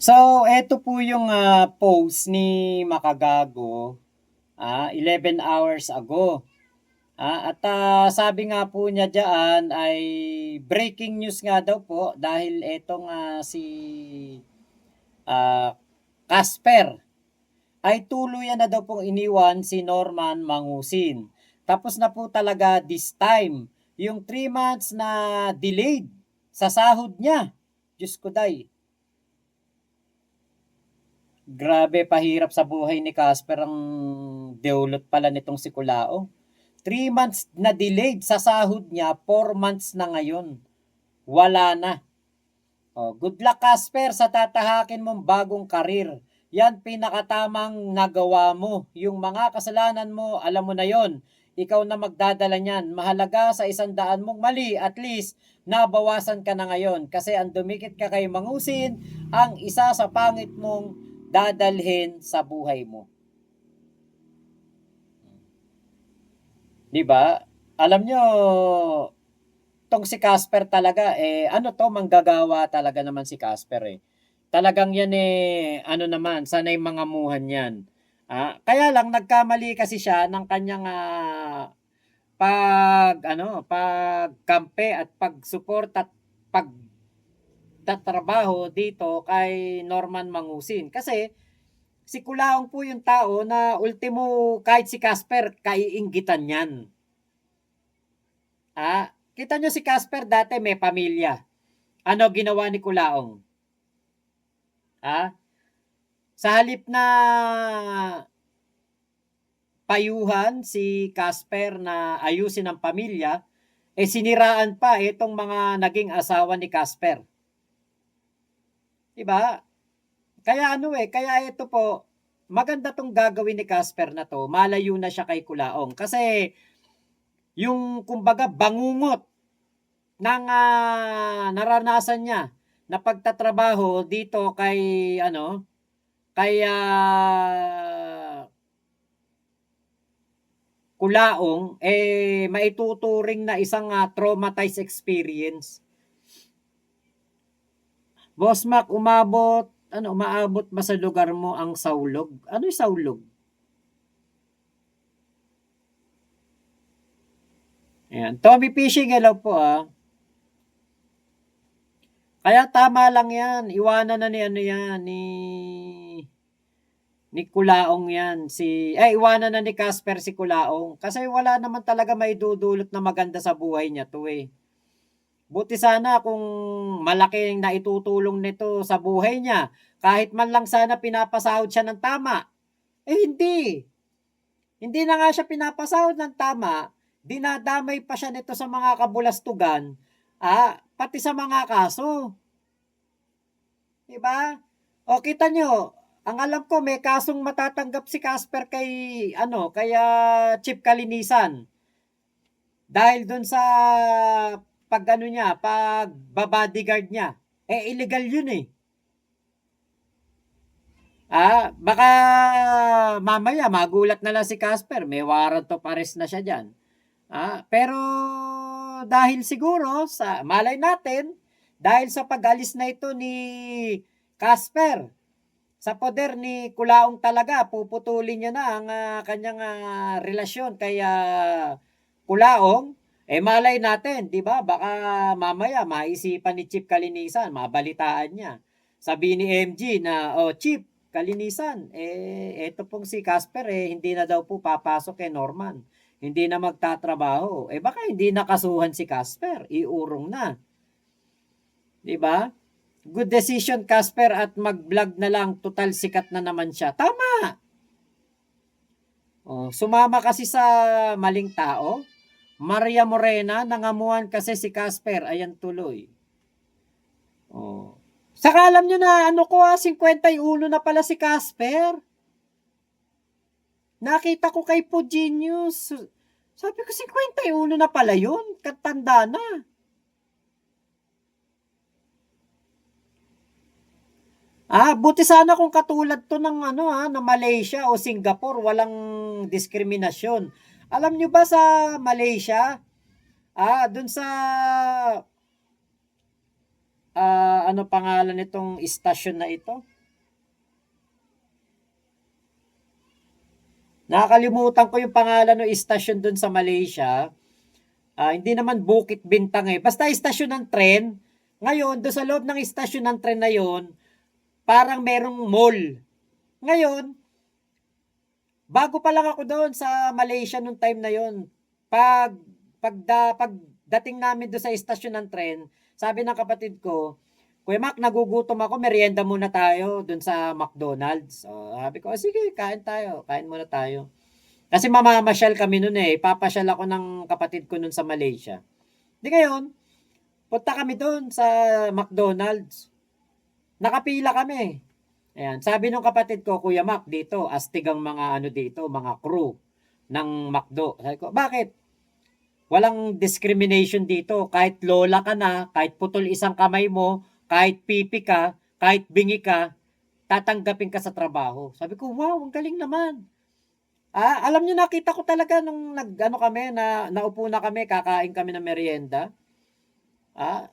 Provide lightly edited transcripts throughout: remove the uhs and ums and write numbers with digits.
So, eto po yung, post ni Makagago, 11 hours ago. Sabi nga po niya diyaan ay breaking news nga daw po dahil etong, si, ah, Casper ay tuluyan na daw pong iniwan si Norman Mangusin. Tapos na po talaga this time, yung 3 months na delayed sa sahod niya. Diyos ko day. Grabe pahirap sa buhay ni Casper ang dewlot pala nitong si Kulaong. 3 months na delayed sa sahod niya, 4 months na ngayon. Wala na. Good luck Casper sa tatahakin mong bagong karir. Yan pinakatamang nagawa mo. Yung mga kasalanan mo, alam mo na yon. Ikaw na magdadala niyan. Mahalaga sa 100 mong mali, at least nabawasan ka na ngayon. Kasi ang dumikit ka kay Mangusin, ang isa sa pangit mong dadalhin sa buhay mo. 'Di ba? Alam nyo, tong si Casper talaga, manggagawa talaga naman si Casper eh. Talagang yan ano naman, sanay mga muhan yan. Kaya lang nagkamali kasi siya ng kanyang pagkampi at pag-support at pagtatrabaho dito kay Norman Mangusin. Kasi si Kulaong po yung tao na ultimo kahit si Casper kaiinggitan niyan. Kita nyo si Casper dati may pamilya. Ano ginawa ni Kulaong? Sa halip na payuhan si Casper na ayusin ang pamilya, siniraan pa itong mga naging asawa ni Casper. Diba? Kaya kaya ito po, maganda tong gagawin ni Casper na to, malayo na siya kay Kulaong. Kasi, yung kumbaga bangungot ng naranasan niya na pagtatrabaho dito kay Kulaong maituturing na isang traumatized experience. Boss Mac, umaabot ba sa lugar mo ang sawlog? Ano yung sawlog? Ayan. Tommy Fishing, hello po Kaya tama lang yan. Iwanan na ni Kulaong yan. Iwanan na ni Casper si Kulaong. Kasi wala naman talaga maidudulot na maganda sa buhay niya to eh. Buti sana kung malaking naitutulong nito sa buhay niya. Kahit man lang sana pinapasahod siya ng tama. Hindi. Hindi na nga siya pinapasahod ng tama. Dinadamay pa siya nito sa mga kabulastugan. Pati sa mga kaso. Diba? Kita nyo, ang alam ko may kasong matatanggap si Casper kaya Chief Kalinisan. Dahil dun sa pag-bodyguard niya. Illegal yun eh. Baka mamaya magulat na lang si Casper, may warrant of arrest na siya diyan. Pero dahil siguro malay natin, dahil sa pag-alis na ito ni Casper sa poder ni Kulaong talaga, puputulin niya na ang kanyang relasyon kay Kulaong. Malay natin, 'di ba? Baka mamaya maisipan ni Chief Kalinisan, mabalitaan niya. Sabi ni MG na, Chief Kalinisan, eto pong si Casper hindi na daw po papasok kay Norman. Hindi na magtatrabaho. Baka hindi nakasuhan si Casper, iurong na. 'Di ba? Good decision Casper at mag-vlog na lang, total sikat na naman siya. Tama. Sumama kasi sa maling tao. Maria Morena, nangamuhan kasi si Casper, ayan tuloy. Saka alam nyo na 51 na pala si Casper. Nakita ko kay Po Genius. Sabi ko 51 na pala yun. Katanda na. Buti sana kung katulad to ng na Malaysia o Singapore, walang diskriminasyon. Alam nyo ba sa Malaysia, dun sa ano pangalan nitong istasyon na ito? Nakakalimutan ko yung pangalan ng istasyon dun sa Malaysia. Hindi naman Bukit Bintang eh. Basta istasyon ng tren. Ngayon, doon sa loob ng istasyon ng tren na yon, parang merong mall. Ngayon, bago pa lang ako doon sa Malaysia nung time na yon. Pag pagdating namin doon sa istasyon ng tren, sabi ng kapatid ko, Kuya Mac, nagugutom ako, merienda muna tayo doon sa McDonald's. Sabi ko, sige, kain muna tayo. Kasi mamamasyal kami noon eh, papasyal ako ng kapatid ko noon sa Malaysia. Di ngayon, punta kami doon sa McDonald's. Nakapila kami. Ayan, sabi nung kapatid ko, Kuya Mac, dito, astig ang mga dito, mga crew ng McDo. Sabi ko, bakit? Walang discrimination dito. Kahit lola ka na, kahit putol isang kamay mo, kahit pipi ka, kahit bingi ka, tatanggapin ka sa trabaho. Sabi ko, wow, ang galing naman. Alam niyo, nakita ko talaga nung kami, naupo na kami, kakain kami ng merienda. Ah,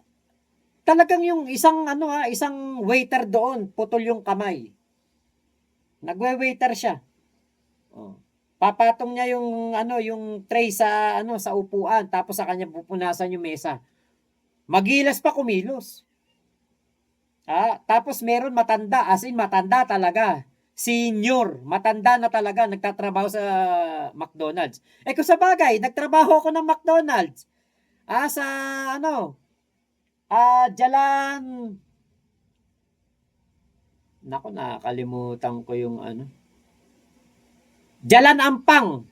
Talagang yung isang waiter doon, putol yung kamay. Nagwe-waiter siya. Oh. Papatong niya yung tray sa upuan, tapos sa kanya pupunasan yung mesa. Magilas pa kumilos. Tapos meron matanda, as in matanda talaga. Senior, matanda na talaga, nagtatrabaho sa McDonald's. Kung sa bagay, nagtrabaho ako ng McDonald's. Sa Jalan, naku, nakakalimutan ko yung Jalan Ampang.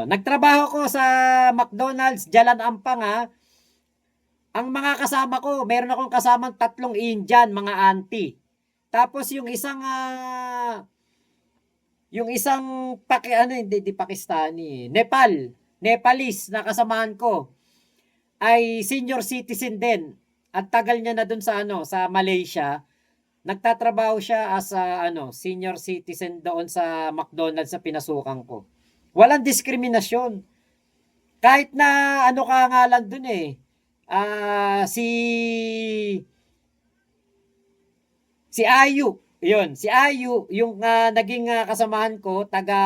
Nagtrabaho ko sa McDonald's, Jalan Ampang Ang mga kasama ko, meron akong kasamang 3 Indian, mga auntie. Tapos yung isang hindi Pakistani, Nepalese na kasamahan ko ay senior citizen din. At tagal niya na dun sa Malaysia. Nagtatrabaho siya as senior citizen doon sa McDonald's sa pinasukan ko. Walang diskriminasyon. Kahit na kangalan dun eh. Si Ayu. Yun, si Ayu, yung naging kasamahan ko, taga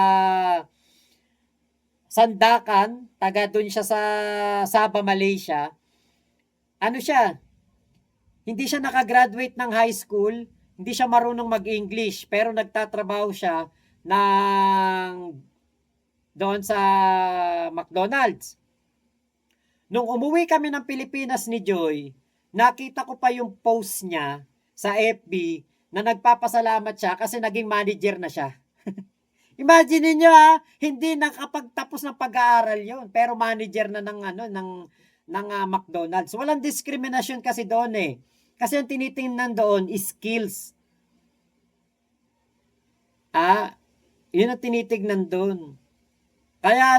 Sandakan, taga dun siya sa Sabah, Malaysia. Siya, hindi siya nakagraduate ng high school, hindi siya marunong mag-English, pero nagtatrabaho siya doon sa McDonald's. Nung umuwi kami ng Pilipinas ni Joy, nakita ko pa yung post niya sa FB na nagpapasalamat siya kasi naging manager na siya. Imagine niyo hindi nakapagtapos ng pag-aaral 'yon, pero manager na ng McDonald's. Walang diskriminasyon kasi doon eh. Kasi ang tinitingnan doon is skills. 'Yun ang tinitingnan doon. Kaya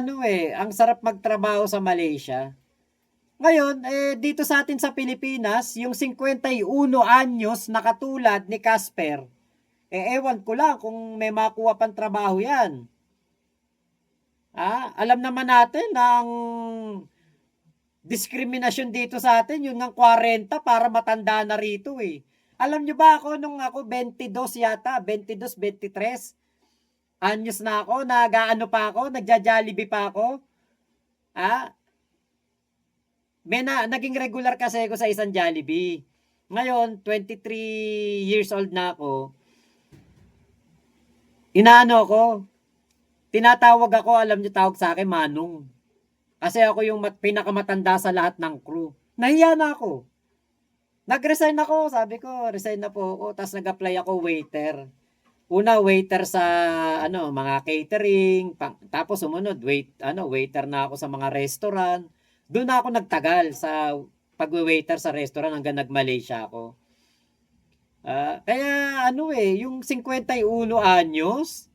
ang sarap magtrabaho sa Malaysia. Ngayon, dito sa atin sa Pilipinas, yung 51 anyos na katulad ni Casper, ewan ko lang kung may makuha pang trabaho yan. Alam naman natin ang diskriminasyon dito sa atin, yung ng 40 para matanda na rito eh. Alam nyo ba ako, nung ako 22 yata, 22, 23, anyos na ako, nagja-Jollibee pa ako. Naging regular kasi ako sa isang Jollibee. Ngayon, 23 years old na ako. Tinatawag ako, alam niyo tawag sa akin, Manong. Kasi ako yung pinakamatanda sa lahat ng crew. Nahiya na ako. Nag-resign ako, sabi ko, resign na po ako. Tapos nag-apply ako waiter. Una, waiter sa mga catering. Tapos sumunod, waiter na ako sa mga restaurant. Doon na ako nagtagal sa pag-waiter sa restaurant hanggang nag-Malaysia ako. Kaya yung 51 anyos,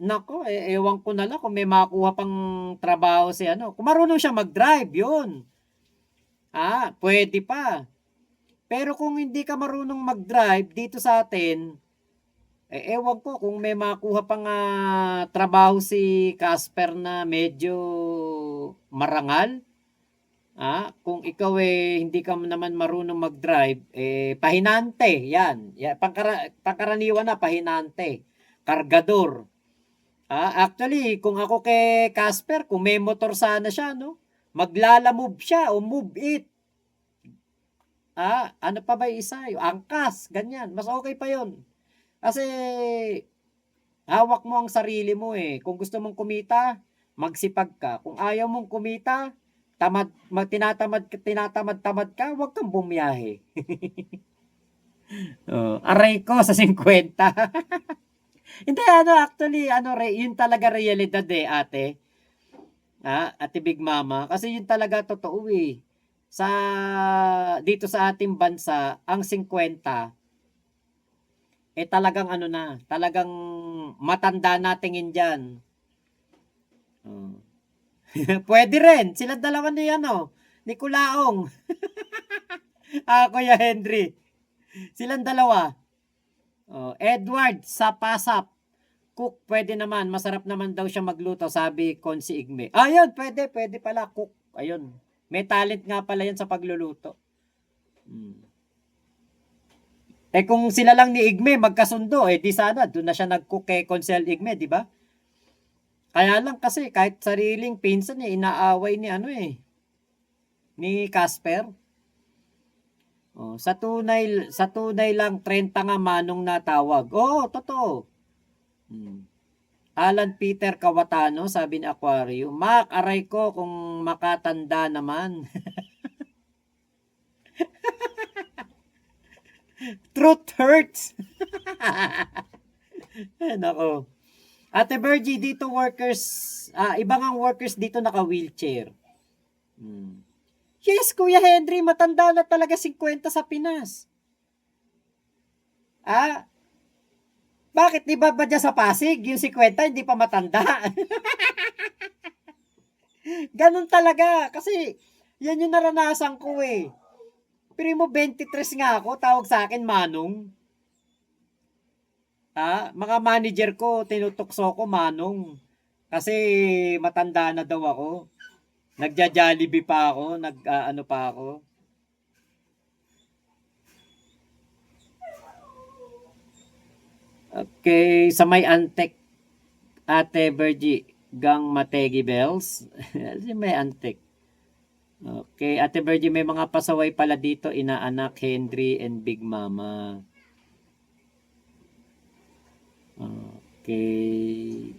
nako, ewan ko na lang kung may makuha pang trabaho kung marunong siya mag-drive, yun. Pwede pa. Pero kung hindi ka marunong mag-drive dito sa atin, ewan ko kung may makuha pang trabaho si Casper na medyo marangal. Kung ikaw hindi ka naman marunong mag-drive, pahinante, yan. Pangkaraniwan na pahinante, kargador. Actually, kung ako kay Casper, kung may motor sana siya, no? Maglalamove siya o move it. Ano pa ba yung isa? Yung angkas, ganyan. Mas okay pa yun. Kasi hawak mo ang sarili mo eh. Kung gusto mong kumita, magsipag ka. Kung ayaw mong kumita, tinatamad-tamad ka, huwag kang bumiyahe. Aray ko sa 50. Hindi, actually, yun talaga realidad eh, ate. Ate Big Mama. Kasi yun talaga totoo eh. Sa, dito sa ating bansa, ang 50, talagang talagang matanda na tingin dyan. Oh. Pwede rin. Silang dalawa ni Kulaong. Kuya Henry. Silang dalawa. Edward Sapasap. Cook, pwede naman. Masarap naman daw siya magluto, sabi Konsi Igme. Ayun, pwede pala. Cook. Ayun. May talent nga pala yan sa pagluluto. Kung sila lang ni Igme magkasundo, di sana doon na siya nag-cook kay Consel Igme, di ba? Kaya lang kasi kahit sariling pinsan inaaway ni Casper. Sa tunay lang 30 nga manong natawag. Oo, totoo. Alan Peter Kawatano, sabi ni Aquarium. Mac, aray ko kung makatanda naman. Truth hurts. Nako. Ate Bergie, dito workers, ibang ang workers dito naka-wheelchair. Yes, Kuya Henry, matanda na talaga 50 sa Pinas. Bakit? Di ba dyan sa Pasig, yung 50, hindi pa matanda? Ganun talaga. Kasi, yan yung naranasan ko eh. Pero mo 23 nga ako, tawag sa akin Manong. Mga manager ko, tinutokso ko Manong. Kasi matanda na daw ako. Nagja-Jollibee pa ako, nag-ano pa ako. Okay, sa may Antek, Ate Bergie, Gang Mategi Bells. May Antek. Okay, Ate Bergie, may mga pasaway pala dito, inaanak Henry and Big Mama. Okay.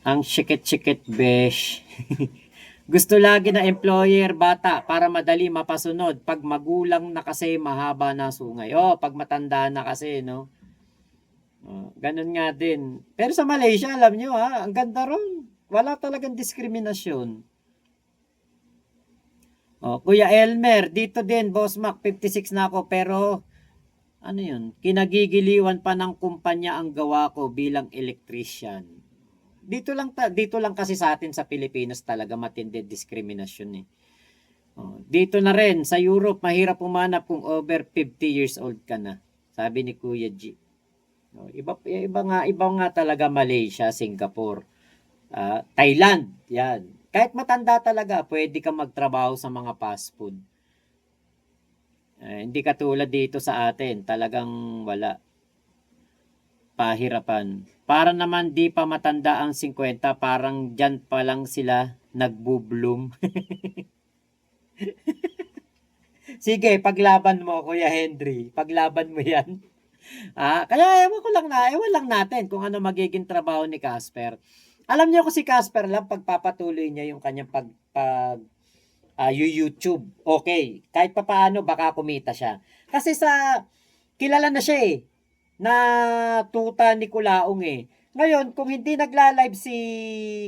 Ang shikit-shikit besh. Gusto lagi na employer bata para madali mapasunod. Pag magulang na kasi mahaba na sungay. Pag matanda na kasi, no? Ganun nga din. Pero sa Malaysia, alam nyo ang ganda ron. Wala talagang diskriminasyon. Kuya Elmer, dito din, Boss Mac, 56 na ako, pero ano yun, kinagigiliwan pa ng kumpanya ang gawa ko bilang electrician. Dito lang kasi sa atin sa Pilipinas talaga matindi diskriminasyon eh. Dito na rin sa Europe mahirap umanap kung over 50 years old ka na. Sabi ni Kuya G. Iba nga talaga Malaysia, Singapore, Thailand, yan. Kahit matanda talaga, pwede ka magtrabaho sa mga fast food. Hindi katulad dito sa atin, talagang wala. Pahirapan. Para naman di pa matanda ang 50, parang dyan pa lang sila nagbo-bloom. Sige, paglaban mo, Kuya Henry. Paglaban mo yan. Kaya ewan lang natin kung ano magiging trabaho ni Casper. Alam niyo ko si Casper lang pagpapatuloy niya yung kanyang YouTube. Okay, kahit papaano baka kumita siya. Kasi kilala na siya na tuta ni Kulaong Ngayon, kung hindi nagla-live si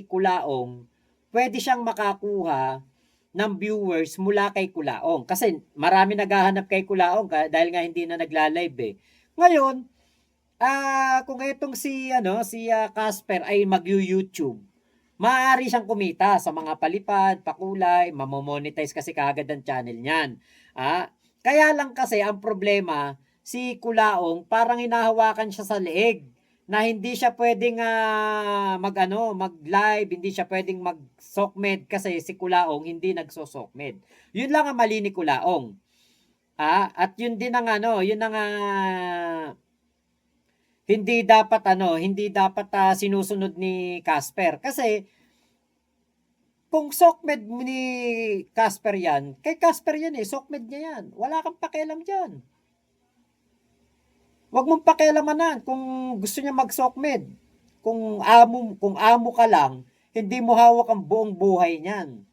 Kulaong, pwede siyang makakuha ng viewers mula kay Kulaong. Kasi marami naghahanap kay Kulaong dahil nga hindi na nagla-live Ngayon, kung itong si Casper ay mag-YouTube, maaari siyang kumita sa mga palipad, pakulay, mamomonetize kasi kaagad ang channel niyan. Kaya lang kasi ang problema, si Kulaong parang hinahawakan siya sa leeg na hindi siya pwedeng mag-live, hindi siya pwedeng mag-sokmed kasi si Kulaong hindi nagso-sokmed. Yun lang ang mali ni Kulaong. At yun din ang hindi dapat sinusunod ni Casper. Kasi kung SOCMED ni Casper yan, kay Casper yan eh, SOCMED niya yan. Wala kang pakialam dyan. Huwag mong pakialamanan kung gusto niya mag-SOCMED. Kung amo ka lang, hindi mo hawak ang buong buhay niyan.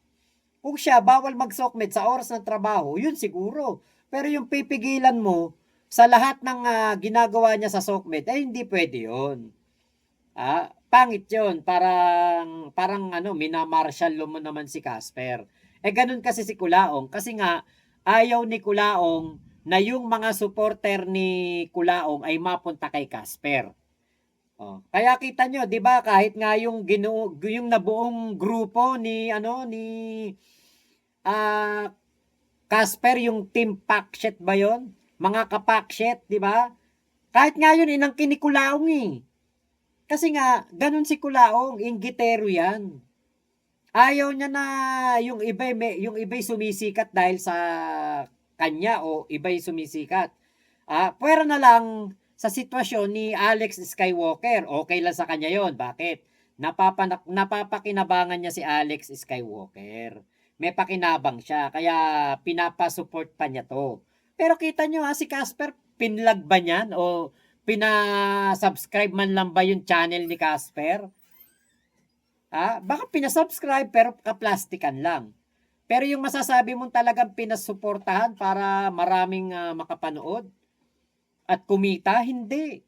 Kung siya bawal mag-SOCMED sa oras ng trabaho, yun siguro. Pero yung pipigilan mo sa lahat ng ginagawa niya sa SOCMED, ay hindi pwede yun. Pangit yun. Parang minamartial mo naman si Casper. Ganun kasi si Kulaong. Kasi nga, ayaw ni Kulaong na yung mga supporter ni Kulaong ay mapunta kay Casper. Kaya kita nyo, 'di ba, kahit nga yung nabuong grupo ni Casper, yung team Pakshet ba 'yon? Mga kapakshet, 'di ba? Kahit nga yun inangkin ni Kulaong eh. Kasi nga ganun si Kulaong, inggitero 'yan. Ayaw niya na yung iba'y sumisikat dahil sa kanya o iba'y sumisikat. Pwera na lang sa sitwasyon ni Alex Skywalker. Okay lang sa kanya yon. Bakit? Napapakinabangan niya si Alex Skywalker. May pakinabang siya. Kaya pinapasupport pa niya to. Pero kita nyo si Casper, pinlag ba niyan? O pinasubscribe man lang ba yung channel ni Casper? Baka pinasubscribe pero kaplastikan lang. Pero yung masasabi mong talagang pinasuportahan para maraming makapanood at kumita, hindi.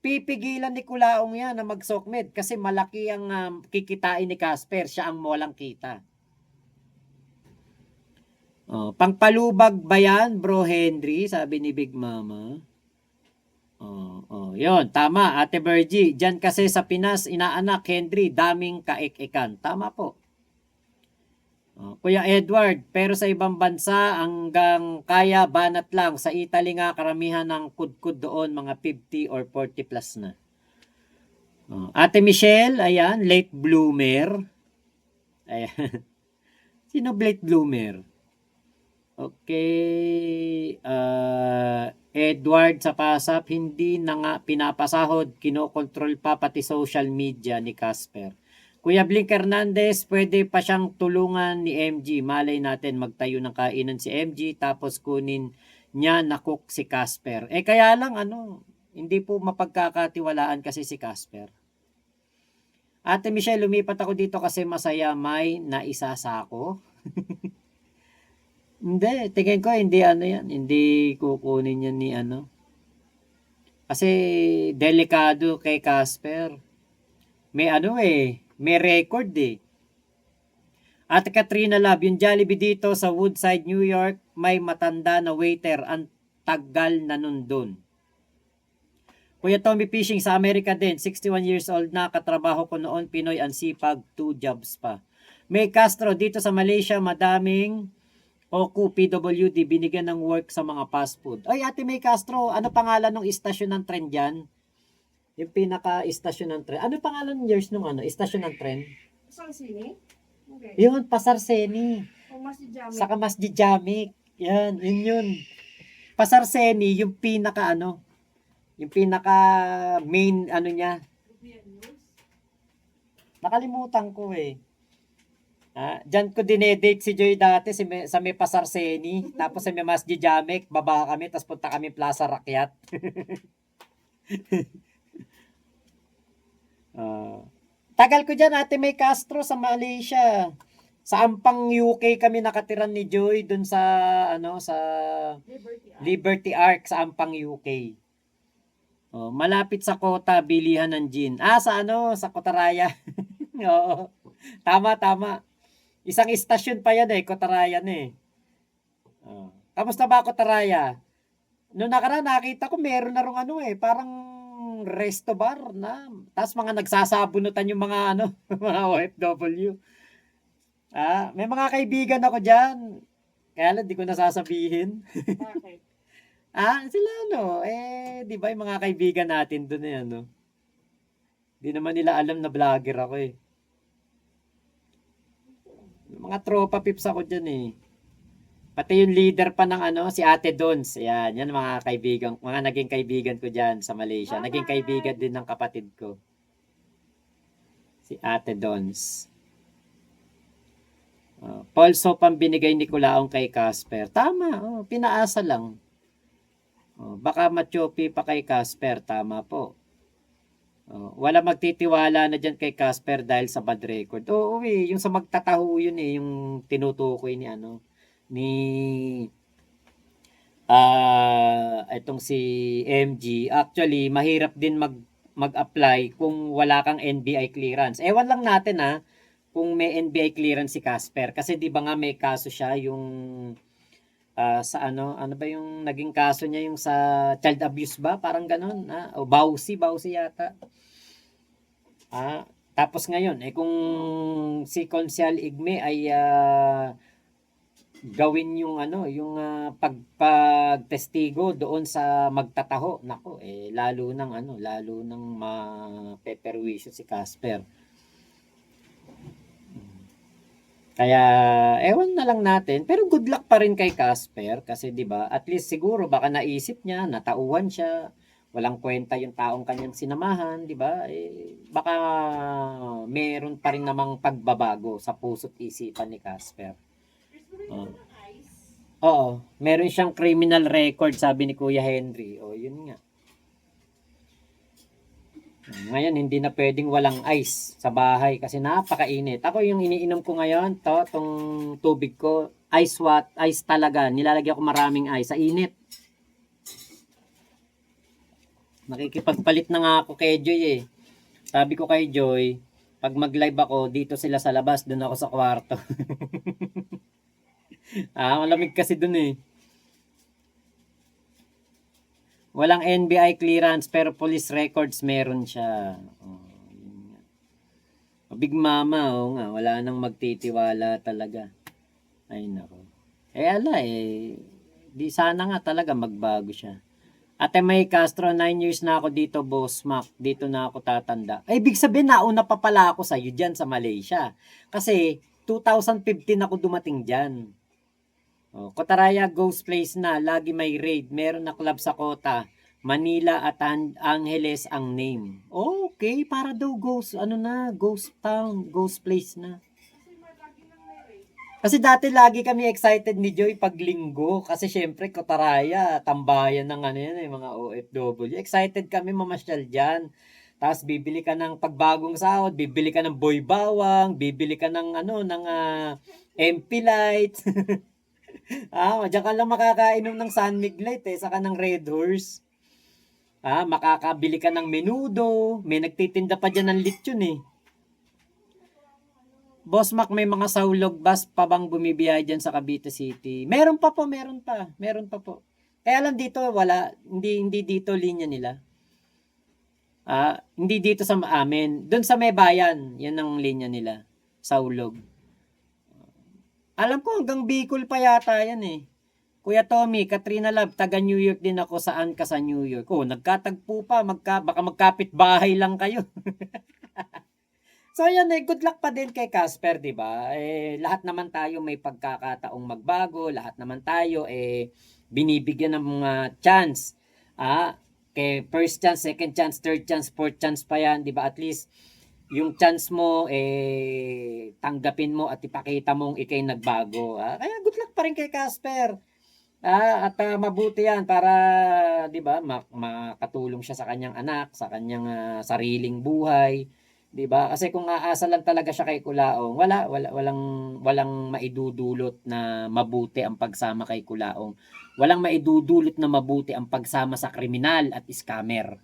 Pipigilan ni Kulaong yan na mag-SOCMED kasi malaki ang kikitain ni Casper. Siya ang walang kita. Pangpalubag ba yan, Bro Henry? Sabi ni Big Mama. Yon, tama, Ate Bergie. Diyan kasi sa Pinas, inaanak, Henry, daming kaik-ikan. Tama po. Kuya Edward, pero sa ibang bansa hanggang kaya banat lang. Sa Italy nga karamihan ng kudkud doon mga 50 or 40 plus na. Ate Michelle, ayan, late bloomer. Ayan. Sino late bloomer? Okay. Edward sa PASAP, hindi na nga pinapasahod, kinokontrol pa pati social media ni Casper. Kuya Blink Hernandez, pwede pa siyang tulungan ni MG. Malay natin magtayo ng kainan si MG tapos kunin niya na cook si Casper. Kaya lang hindi po mapagkakatiwalaan kasi si Casper. Ate Michelle, lumipat ako dito kasi masaya, may naisasa ako. Hindi, tingin ko hindi yan. Hindi kukunin yan ni Kasi delikado kay Casper. May may record eh. At Katrina Love, yung Jollibee dito sa Woodside, New York, may matanda na waiter, ang tagal na nundun. Kuya Tommy Fishing sa Amerika din, 61 years old na, katrabaho ko noon, Pinoy, ang sipag, 2 jobs pa. May Castro, dito sa Malaysia, madaming Oku, PWD, binigyan ng work sa mga fast food. Ay, Ate May Castro, ano pangalan ng istasyon ng tren dyan? Yung pinaka-istasyon ng tren. Ano pangalan ng years nung istasyon ng tren? Sarsini? Okay. Yun, Pasarseni. O Masjid Jamek. Saka Masjid Jamek. Yan, yun. Pasarseni, yung pinaka yung pinaka main niya. Nakalimutan ko eh. Diyan ko dinedate si Joy dati sa may Pasarseni. Tapos sa may Masjid Jamek, baba kami, tapos punta kami Plaza Rakyat. Tagal ko dyan, Ate May Castro, sa Malaysia. Sa Ampang, UK kami nakatiran ni Joy dun sa sa Liberty Arc sa Ampang, UK. Malapit sa Kota, bilihan ng gin. Sa Kotaraya. Oo. Tama. Isang istasyon pa yan Kotaraya na Kamusta ba Kotaraya? Noong nakaraan nakita ko meron na rong parang resto bar na. Tapos mga nagsasabunutan yung mga mga OFW. May mga kaibigan ako diyan. Kaya lang di ko nasasabihin. Bakit? Sila di ba yung mga kaibigan natin doon Di naman nila alam na vlogger ako Mga tropa pips ako diyan Pati yung leader pa ng ano, si Ate Dons. Yan, yan mga kaibigan, mga naging kaibigan ko diyan sa Malaysia. Naging kaibigan din ng kapatid ko, si Ate Dons. Paul Soap ang binigay ni Kulaong kay Casper. Tama, pinaasa lang. Baka machopi pa kay Casper, tama po. Wala magtitiwala na dyan kay Casper dahil sa bad record. Oo, yung sa magtataho yun yung tinutukoy ni ano, ni itong si MG. Actually, mahirap din mag-apply kung wala kang NBI clearance. Ewan lang natin kung may NBI clearance si Casper. Kasi di ba nga may kaso siya yung sa ano ba yung naging kaso niya yung sa child abuse ba? Parang ganon. O Bausi yata. Tapos ngayon, kung si Konsyal Igme ay gawin yung ano, yung pagtestigo doon sa magtataho, nako lalo nang mapeperwisyo si Casper. Kaya ewan na lang natin, pero good luck pa rin kay Casper kasi 'di ba? At least siguro baka naisip niya, natauhan siya, walang kwenta yung taong kanyang sinamahan, 'di ba? Baka meron pa rin namang pagbabago sa puso't isipan ni Casper. Oo, meron siyang criminal record sabi ni Kuya Henry. Yun nga. Ngayon hindi na pwedeng walang ice sa bahay kasi napakainit. Ako yung iniinom ko ngayon, tong tubig ko, ice talaga. Nilalagyan ko maraming ice sa init. Nakikipagpalit na nga ako kay Joy Sabi ko kay Joy, pag mag-live ako, dito sila sa labas, doon ako sa kwarto. Malamig kasi dun Walang NBI clearance pero police records meron siya. Yun nga. Big Mama, nga, wala nang magtitiwala talaga. Ay nako. Di sana nga talaga magbago siya. Ate May Castro, 9 years na ako dito, Boss Mac. Dito na ako tatanda. Ibig sabihin, nauna pa pala ako sa'yo dyan sa Malaysia. Kasi, 2015 ako dumating dyan. Kotaraya Ghost Place na, lagi may raid. Meron na club sa Kota. Manila at Angeles ang name. Okay, para daw ghost town, ghost place na. Kasi dati lagi kami excited ni Joy pag linggo. Kasi syempre, Kotaraya, tambayan ng mga OFW. Excited kami mamasyal dyan. Tapos bibili ka ng pagbagong sahod, bibili ka ng boy bawang, bibili ka ng MP Light. Diyan ka lang makakainom ng San Miguel saka ng Red Horse. Makakabili ka ng menudo. May nagtitinda pa dyan ng lechon Boss Mac, may mga saulog bus pa bang bumibiyay dyan sa Cavite City? Meron pa po. Kaya lang dito, wala. Hindi dito linya nila. Hindi dito sa amin. Doon sa may bayan, yan ang linya nila. Saulog. Alam ko hanggang Bicol pa yata yan Kuya Tommy, Katrina Love, taga New York din ako. Saan ka sa New York? Nagkatagpo pa. Baka magkapit bahay lang kayo. So yan good luck pa din kay Casper, 'di ba? Lahat naman tayo may pagkakataong magbago, lahat naman tayo binibigyan ng mga chance. Kay first chance, second chance, third chance, fourth chance pa 'yan, 'di ba? At least yung chance mo tanggapin mo at ipakita mong ikay nagbago. Kaya good luck pa rin kay Casper. At mabuti 'yan para 'di ba makatulong siya sa kanyang anak, sa kanyang sariling buhay. 'Di ba? Kasi kung aasa lang talaga siya kay Kulaong, walang maidudulot na mabuti ang pagsama kay Kulaong. Walang maidudulot na mabuti ang pagsama sa kriminal at scammer.